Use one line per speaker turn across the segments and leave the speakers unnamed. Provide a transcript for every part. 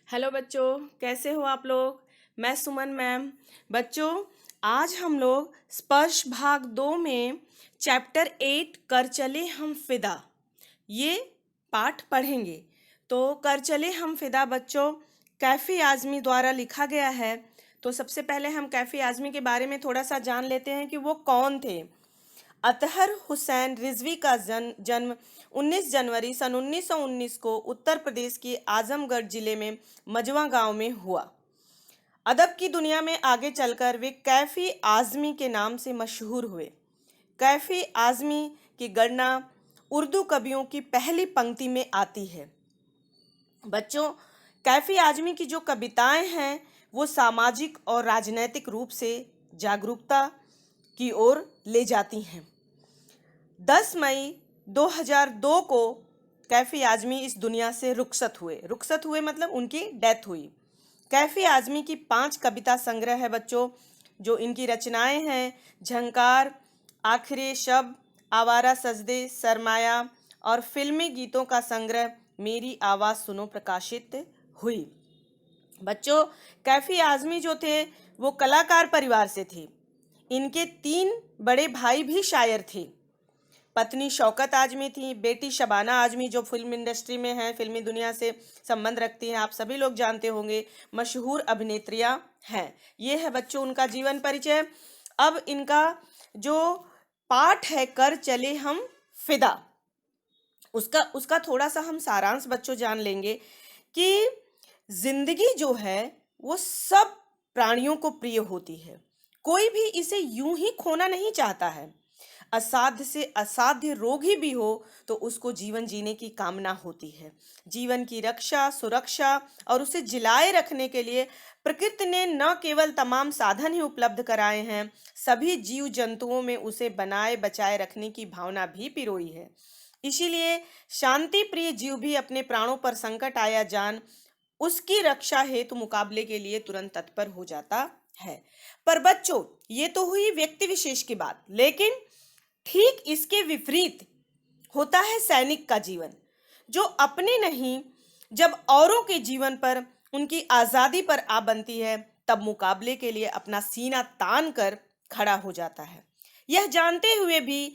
Hello बच्चों, कैसे हो आप लोग। मैं सुमन मैम। बच्चों, आज हम लोग स्पर्श भाग 2 में चैप्टर 8 कर चले हम फिदा ये पाठ पढ़ेंगे। तो कर चले हम फिदा बच्चों कैफ़ी आज़मी द्वारा लिखा गया है। तो सबसे पहले हम कैफ़ी आज़मी के बारे में थोड़ा सा जान लेते हैं कि वो कौन थे। अतहर हुसैन रिजवी का जन्म 19 जनवरी सन 1919 को उत्तर प्रदेश के आजमगढ़ जिले में मजवा गांव में हुआ। अदब की दुनिया में आगे चलकर वे कैफ़ी आज़मी के नाम से मशहूर हुए। कैफ़ी आज़मी की गणना उर्दू कवियों की पहली पंक्ति में आती है। बच्चों, कैफ़ी आज़मी की जो कविताएं हैं वो सामाजिक और राजनैतिक रूप से जागरूकता की ओर ले जाती हैं। 10 मई 2002 को कैफ़ी आज़मी इस दुनिया से रुखसत हुए मतलब उनकी डेथ हुई। कैफ़ी आज़मी की 5 कविता संग्रह है बच्चों। जो इनकी रचनाएं हैं झंकार, आखिरी शब, आवारा सजदे, सरमाया और फिल्मी गीतों का संग्रह मेरी आवाज़ सुनो प्रकाशित हुई। बच्चों, कैफ़ी आज़मी जो थे वो कलाकार परिवार से थे। इनके 3 बड़े भाई भी शायर थे। पत्नी शौकत आजमी थी, बेटी शबाना आजमी जो फिल्म इंडस्ट्री में हैं, फिल्मी दुनिया से संबंध रखती हैं, आप सभी लोग जानते होंगे, मशहूर अभिनेत्रियां हैं। ये है बच्चों उनका जीवन परिचय। अब इनका जो पाठ है कर चले हम फिदा, उसका उसका थोड़ा सा हम सारांश बच्चों जान लेंगे कि जिंदगी जो है वो सब प्राणियों को प्रिय होती है। कोई भी इसे यूं ही खोना नहीं चाहता है। असाध्य से असाध्य रोगी भी हो तो उसको जीवन जीने की कामना होती है। जीवन की रक्षा, सुरक्षा और उसे जिलाए रखने के लिए प्रकृति ने न केवल तमाम साधन ही उपलब्ध कराए हैं, सभी जीव जंतुओं में उसे बनाए बचाए रखने की भावना भी पिरोई है। इसीलिए शांति प्रिय जीव भी अपने प्राणों पर संकट आया जान उसकी रक्षा हेतु मुकाबले के लिए तुरंत तत्पर हो जाता है। पर बच्चों, ये तो हुई व्यक्ति विशेष की बात, लेकिन ठीक इसके विपरीत होता है सैनिक का जीवन, जो अपने नहीं जब औरों के जीवन पर, उनकी आजादी पर आ बनती है, तब मुकाबले के लिए अपना सीना तान कर खड़ा हो जाता है, यह जानते हुए भी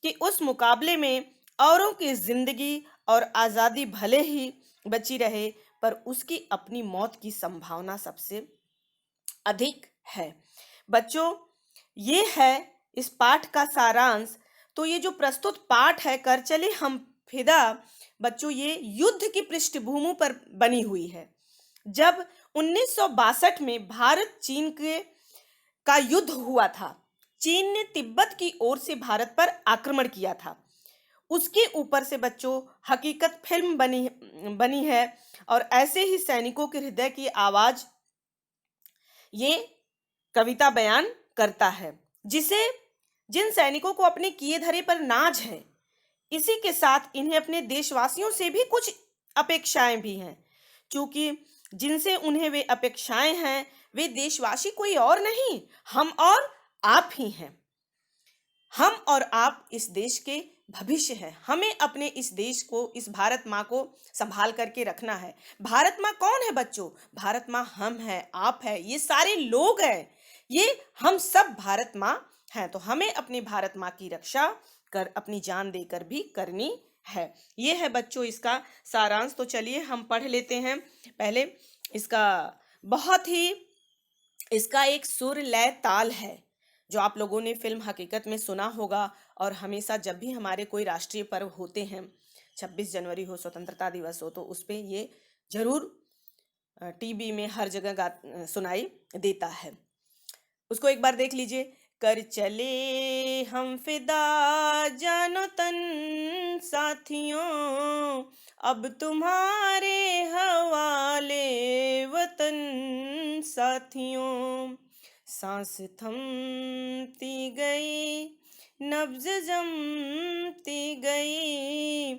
कि उस मुकाबले में औरों की जिंदगी और आजादी भले ही बची रहे, पर उसकी अपनी मौत की संभावना सबसे अधिक है। बच्चों, ये है इस पाठ का सारांश। तो ये जो प्रस्तुत पाठ है कर चले हम फिदा बच्चों, ये युद्ध की पृष्ठभूमि पर बनी हुई है। जब 1962 में भारत चीन के का युद्ध हुआ था, चीन ने तिब्बत की ओर से भारत पर आक्रमण किया था। उसके ऊपर से बच्चों हकीकत फिल्म बनी है और ऐसे ही सैनिकों के हृदय की आवाज ये कविता बयान करता है, जिसे जिन सैनिकों को अपने किए धरे पर नाज है, इसी के साथ इन्हें अपने देशवासियों से भी कुछ अपेक्षाएं भी हैं। क्योंकि जिनसे उन्हें वे अपेक्षाएं हैं वे देशवासी कोई और नहीं, हम और आप ही हैं। हम और आप इस देश के भविष्य है। हमें अपने इस देश को, इस भारत माँ को संभाल करके रखना है। भारत माँ कौन है बच्चों? भारत माँ हम हैं, आप है, ये सारे लोग हैं। ये हम सब भारत माँ हैं। तो हमें अपनी भारत माँ की रक्षा कर अपनी जान देकर भी करनी है। ये है बच्चों इसका सारांश। तो चलिए हम पढ़ लेते हैं। पहले इसका बहुत ही इसका एक सुर लय ताल है जो आप लोगों ने फिल्म हकीकत में सुना होगा। और हमेशा जब भी हमारे कोई राष्ट्रीय पर्व होते हैं, 26 जनवरी हो, स्वतंत्रता दिवस हो, तो उस पे ये जरूर टीवी में हर जगह सुनाई देता है। उसको एक बार देख लीजिए। कर चले हम फिदा जानो तन साथियों, अब तुम्हारे हवाले वतन साथियों। सांस थमती गई, नब्ज जमती गई,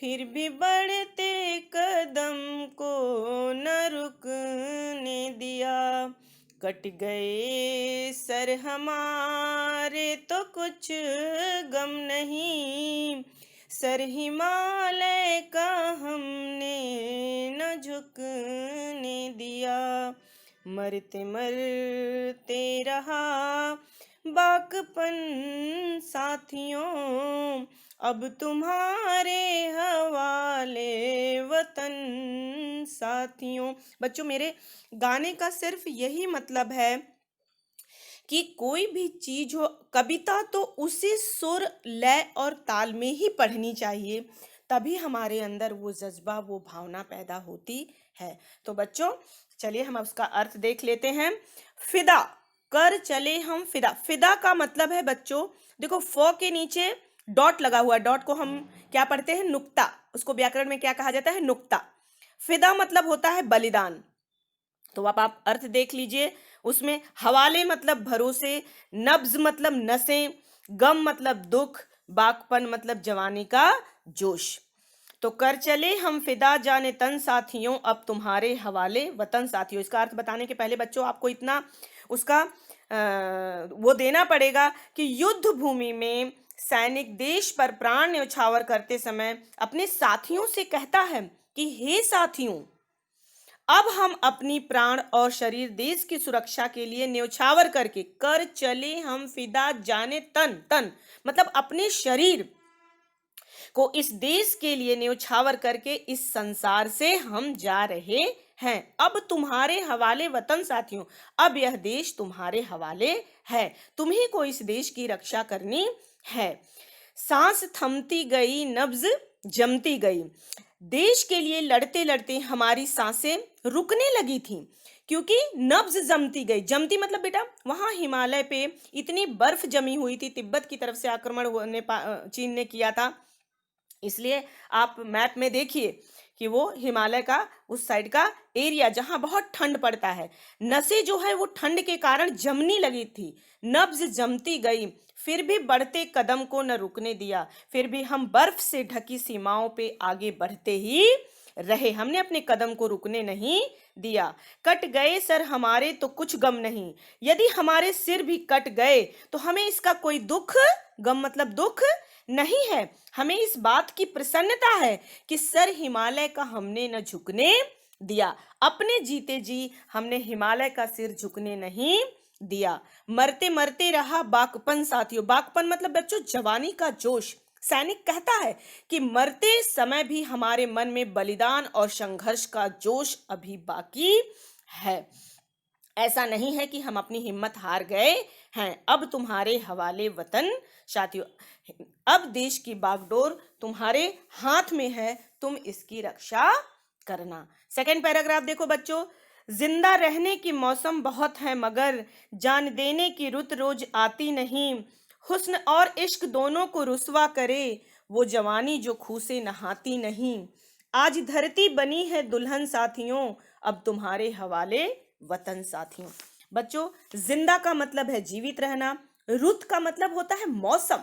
फिर भी बढ़ते कदम को न रुकने दिया। कट गए सर हमारे तो कुछ गम नहीं, सर हिमालय का हमने न रुकने दिया, मरते मरते रहा बाकपन साथियों, अब तुम्हारे हवाले वतन साथियों। बच्चों, मेरे गाने का सिर्फ यही मतलब है कि कोई भी चीज हो, कविता तो उसी सुर लय और ताल में ही पढ़नी चाहिए, तभी हमारे अंदर वो जज्बा, वो भावना पैदा होती है। तो बच्चों, चलिए हम उसका अर्थ देख लेते हैं। फिदा, कर चले हम फिदा। फिदा का मतलब है बच्चों, देखो फ के नीचे डॉट लगा हुआ है, डॉट को हम क्या पढ़ते हैं? नुक्ता। उसको व्याकरण में क्या कहा जाता है? नुक्ता। फिदा मतलब होता है बलिदान। तो आप अर्थ देख लीजिए। उसमें हवाले मतलब भरोसे, नब्ज मतलब नसें, गम मतलब दुख, बाकपन मतलब जवानी का जोश। तो कर चले हम फिदा जाने तन साथियों, अब तुम्हारे हवाले वतन साथियों। इसका अर्थ बताने के पहले बच्चों आपको इतना उसका वो देना पड़ेगा कि युद्ध भूमि में सैनिक देश पर प्राण न्यौछावर करते समय अपने साथियों से कहता है कि हे साथियों, अब हम अपनी प्राण और शरीर देश की सुरक्षा के लिए न्यौछावर करके कर चले हम फिदा जाने तन। तन मतलब अपने शरीर को इस देश के लिए न्यौछावर करके इस संसार से हम जा रहे हैं। अब तुम्हारे हवाले वतन साथियों, अब यह देश तुम्हारे हवाले है, तुम्ही को इस देश की रक्षा करनी है। सांस थमती गई, नब्ज जमती गई। देश के लिए लड़ते लड़ते हमारी सांसें रुकने लगी थीं, क्योंकि नब्ज जमती गई। जमती मतलब बेटा वहां हिमालय पे इतनी बर्फ जमी हुई थी, तिब्बत की तरफ से आक्रमण चीन ने किया था, इसलिए आप मैप में देखिए कि वो हिमालय का उस साइड का एरिया जहां बहुत ठंड पड़ता है, नसें जो है वो ठंड के कारण जमने लगी थी, नब्ज जमती गई, फिर भी बढ़ते कदम को न रुकने दिया। फिर भी हम बर्फ से ढकी सीमाओं पे आगे बढ़ते ही रहे, हमने अपने कदम को रुकने नहीं दिया। कट गए सर हमारे तो कुछ गम नहीं, यदि हमारे सिर भी कट गए तो हमें इसका कोई दुख, गम मतलब दुख नहीं है। हमें इस बात की प्रसन्नता है कि सर हिमालय का हमने न झुकने दिया, अपने जीते जी हमने हिमालय का सिर झुकने नहीं दिया। मरते मरते रहा बाकपन साथियों। बाकपन मतलब बच्चों जवानी का जोश। सैनिक कहता है कि मरते समय भी हमारे मन में बलिदान और संघर्ष का जोश अभी बाकी है। ऐसा नहीं है कि हम अपनी हिम्मत हार गए हैं। अब तुम्हारे हवाले वतन साथियों, अब देश की बागडोर तुम्हारे हाथ में है, तुम इसकी रक्षा करना। सेकंड पैराग्राफ देखो बच्चों। जिंदा रहने की मौसम बहुत है मगर जान देने की रुत रोज आती नहीं, हुस्न और इश्क दोनों को रुसवा करे वो जवानी जो खूह से नहाती नहीं। आज धरती बनी है दुल्हन साथियों, अब तुम्हारे हवाले वतन साथियों। बच्चों, जिंदा का मतलब है जीवित रहना, रुत का मतलब होता है मौसम,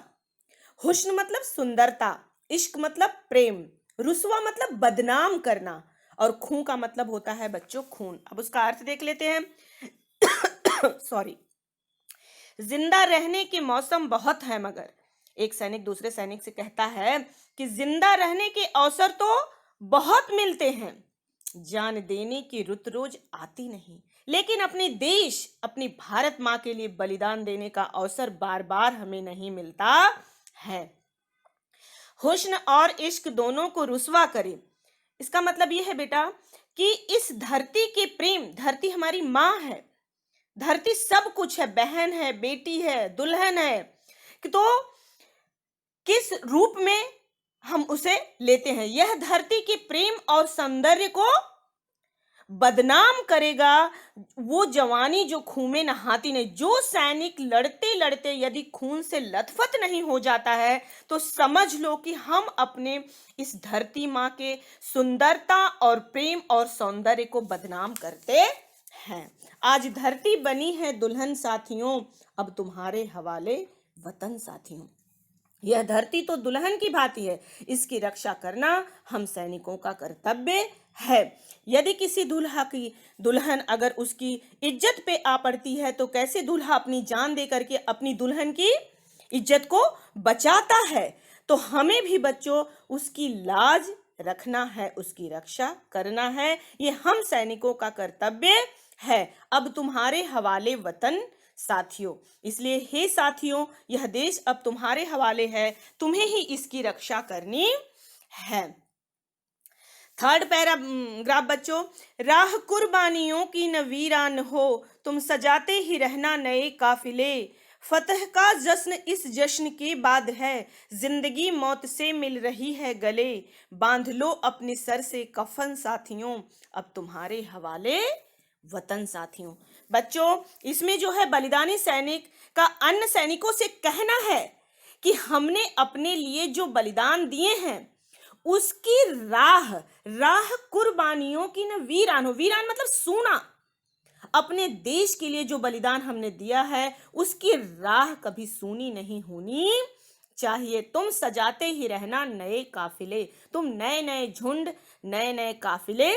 हुस्न मतलब सुंदरता, इश्क मतलब प्रेम, रुसवा मतलब बदनाम करना, और खून का मतलब होता है बच्चों खून। अब उसका अर्थ देख लेते हैं। सॉरी। जिंदा रहने के मौसम बहुत है मगर, एक सैनिक दूसरे सैनिक से कहता है कि जिंदा रहने के अवसर तो बहुत मिलते हैं, जान देने की रुत रोज आती नहीं, लेकिन अपने देश, अपनी भारत माँ के लिए बलिदान देने का अवसर बार बार हमें नहीं मिलता है। हुस्न और इश्क दोनों को रुसवा करे, इसका मतलब यह है बेटा कि इस धरती के प्रेम, धरती हमारी माँ है, धरती सब कुछ है, बहन है, बेटी है, दुल्हन है, तो किस रूप में हम उसे लेते हैं। यह धरती के प्रेम और सौंदर्य को बदनाम करेगा वो जवानी जो खून में नहाती नहीं। जो सैनिक लड़ते लड़ते यदि खून से लथपथ नहीं हो जाता है तो समझ लो कि हम अपने इस धरती माँ के सुंदरता और प्रेम और सौंदर्य को बदनाम करते हैं। आज धरती बनी है दुल्हन साथियों, अब तुम्हारे हवाले वतन साथियों। यह धरती तो दुल्हन की भांति है, इसकी रक्षा करना हम सैनिकों का कर्तव्य है। यदि किसी दूल्हा की दुल्हन अगर उसकी इज्जत पे आ पड़ती है तो कैसे दूल्हा अपनी जान दे करके अपनी दुल्हन की इज्जत को बचाता है, तो हमें भी बच्चों उसकी लाज रखना है, उसकी रक्षा करना है, ये हम सैनिकों का कर्तव्य है। अब तुम्हारे हवाले वतन साथियों, इसलिए हे साथियों, यह देश अब तुम्हारे हवाले है, तुम्हें ही इसकी रक्षा करनी है। थर्ड पैराग्राफ बच्चों, राह कुर्बानियों की न वीरान हो, तुम सजाते ही रहना नए काफिले, फतह का जश्न इस जश्न के बाद है, जिंदगी मौत से मिल रही है गले, बांध लो अपने सर से कफन साथियों, अब तुम्हारे हवाले वतन साथियों। बच्चों, इसमें जो है बलिदानी सैनिक का अन्य सैनिकों से कहना है कि हमने अपने लिए जो बलिदान दिए हैं उसकी राह राह कुर्बानियों की न वीरान हो, वीरान मतलब सूना, अपने देश के लिए जो बलिदान हमने दिया है उसकी राह कभी सूनी नहीं होनी चाहिए। तुम सजाते ही रहना नए काफिले, तुम नए नए झुंड, नए नए काफिले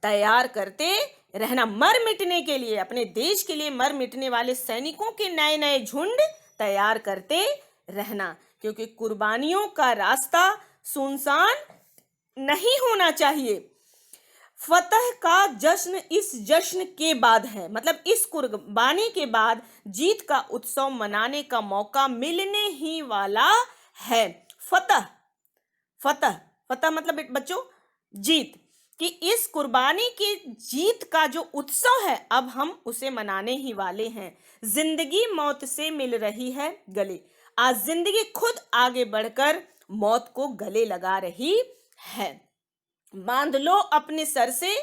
तैयार करते रहना, मर मिटने के लिए, अपने देश के लिए मर मिटने वाले सैनिकों के नए नए झुंड तैयार करते रहना, क्योंकि कुर्बानियों का रास्ता सुनसान नहीं होना चाहिए। फतह का जश्न इस जश्न के बाद है, मतलब इस कुर्बानी के बाद जीत का उत्सव मनाने का मौका मिलने ही वाला है। फतह फतह फतह मतलब बच्चों जीत, कि इस कुर्बानी की जीत का जो उत्सव है अब हम उसे मनाने ही वाले हैं। जिंदगी मौत से मिल रही है गले, आज जिंदगी खुद आगे बढ़कर मौत को गले लगा रही है। बांध लो अपने सर से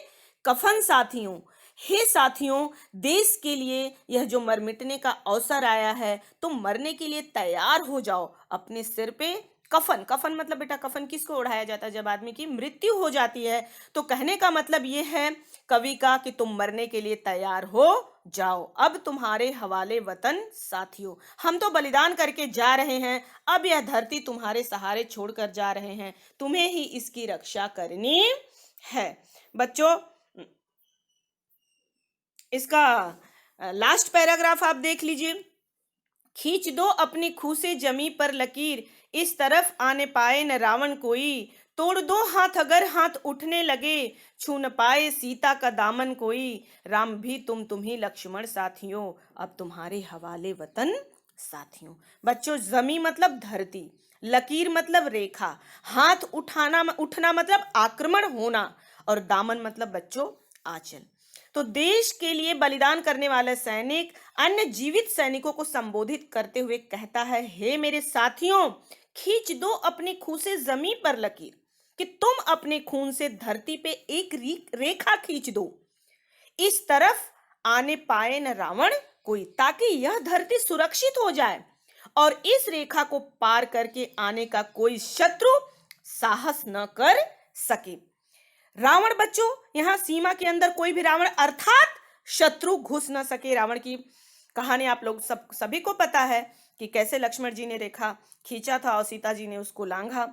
कफन साथियों, हे साथियों, देश के लिए यह जो मर मिटने का अवसर आया है, तुम मरने के लिए तैयार हो जाओ। अपने सिर पे कफन, कफन मतलब बेटा कफन किसको ओढ़ाया जाता है जब आदमी की मृत्यु हो जाती है, तो कहने का मतलब ये है कवि का कि तुम मरने के लिए तैयार हो जाओ, अब तुम्हारे हवाले वतन साथियों, हम तो बलिदान करके जा रहे हैं, अब यह धरती तुम्हारे सहारे छोड़कर जा रहे हैं, तुम्हें ही इसकी रक्षा करनी है। बच्चों, इसका लास्ट पैराग्राफ आप देख लीजिए, खींच दो अपनी खूसे जमी पर लकीर, इस तरफ आने पाए न रावण कोई, तोड़ दो हाथ अगर हाथ उठने लगे, छू न पाए सीता का दामन कोई, राम भी तुम ही लक्ष्मण साथियों, अब तुम्हारे हवाले वतन साथियों। बच्चों, जमी मतलब धरती, लकीर मतलब रेखा, हाथ उठना मतलब आक्रमण होना, और दामन मतलब बच्चों आंचल। तो देश के लिए बलिदान करने वाला सैनिक अन्य जीवित सैनिकों को संबोधित करते हुए कहता है, हे मेरे साथियों, खींच दो अपनी खून से जमीन पर लकीर, कि तुम अपने खून से धरती पे एक रेखा खींच दो, इस तरफ आने पाए न रावण कोई, ताकि यह धरती सुरक्षित हो जाए और इस रेखा को पार करके आने का कोई शत्रु साहस न कर सके। रावण बच्चों, यहां सीमा के अंदर कोई भी रावण अर्थात शत्रु घुस न सके। रावण की कहानी आप लोग सभी को पता है कि कैसे लक्ष्मण जी ने रेखा खींचा था और सीता जी ने उसको लांघा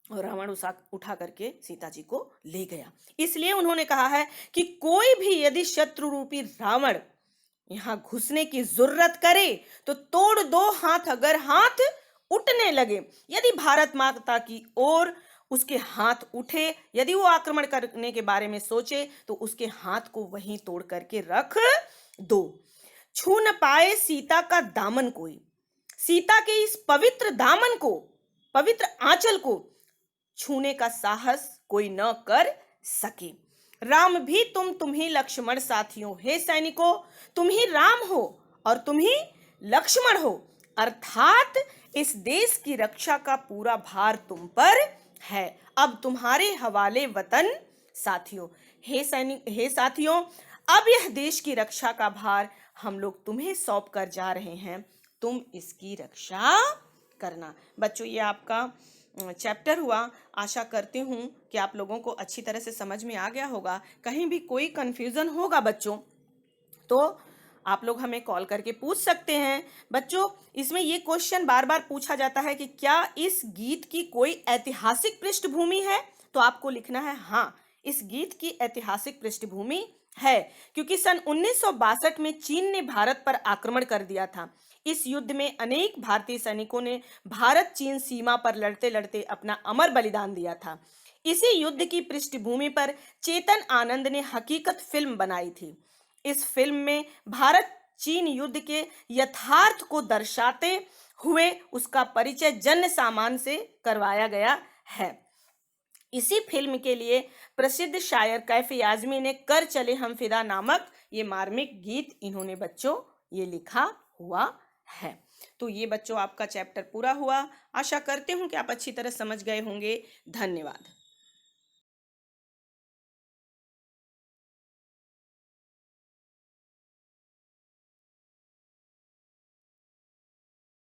और रावण उठा करके सीता जी को ले गया। इसलिए उन्होंने कहा है कि कोई भी यदि शत्रु रूपी रावण यहां घुसने की जरूरत करे तो तोड़ दो हाथ अगर हाथ उठने लगे, यदि भारत माता की ओर उसके हाथ उठे, यदि वो आक्रमण करने के बारे में सोचे तो उसके हाथ को वहीं तोड़ करके रख दो। छू न पाए सीता का दामन कोई, सीता के इस पवित्र दामन को, पवित्र आंचल को छूने का साहस कोई न कर सके। राम भी तुम ही लक्ष्मण साथियों, हे सैनिकों, तुम ही राम हो और तुम ही लक्ष्मण हो, अर्थात इस देश की रक्षा का पूरा भार तुम पर है, अब तुम्हारे हवाले वतन साथियों। हे साथियों, अब यह देश की रक्षा का भार हम लोग तुम्हें सौंप कर जा रहे हैं, तुम इसकी रक्षा करना। बच्चों, ये आपका चैप्टर हुआ, आशा करती हूँ कि आप लोगों को अच्छी तरह से समझ में आ गया होगा। कहीं भी कोई कंफ्यूजन होगा बच्चों तो आप लोग हमें कॉल करके पूछ सकते हैं। बच्चों, इसमें ये क्वेश्चन बार बार पूछा जाता है कि क्या इस गीत की कोई ऐतिहासिक पृष्ठभूमि है, तो आपको लिखना है हाँ, इस गीत की ऐतिहासिक पृष्ठभूमि है, क्योंकि सन 1962 में चीन ने भारत पर आक्रमण कर दिया था। इस युद्ध में अनेक भारतीय सैनिकों ने भारत चीन सीमा पर लड़ते लड़ते अपना अमर बलिदान दिया था। इसी युद्ध की पृष्ठभूमि पर चेतन आनंद ने हकीकत फिल्म बनाई थी। इस फिल्म में भारत चीन युद्ध के यथार्थ को दर्शाते हुए उसका परिचय जन सामान्य से करवाया गया है। इसी फिल्म के लिए प्रसिद्ध शायर कैफ आजमी ने कर चले हम फिदा नामक ये मार्मिक गीत इन्होंने बच्चों ये लिखा हुआ है। तो ये बच्चों आपका चैप्टर पूरा हुआ। आशा करते हूँ कि आप अच्छी तरह समझ गए होंगे। धन्यवाद।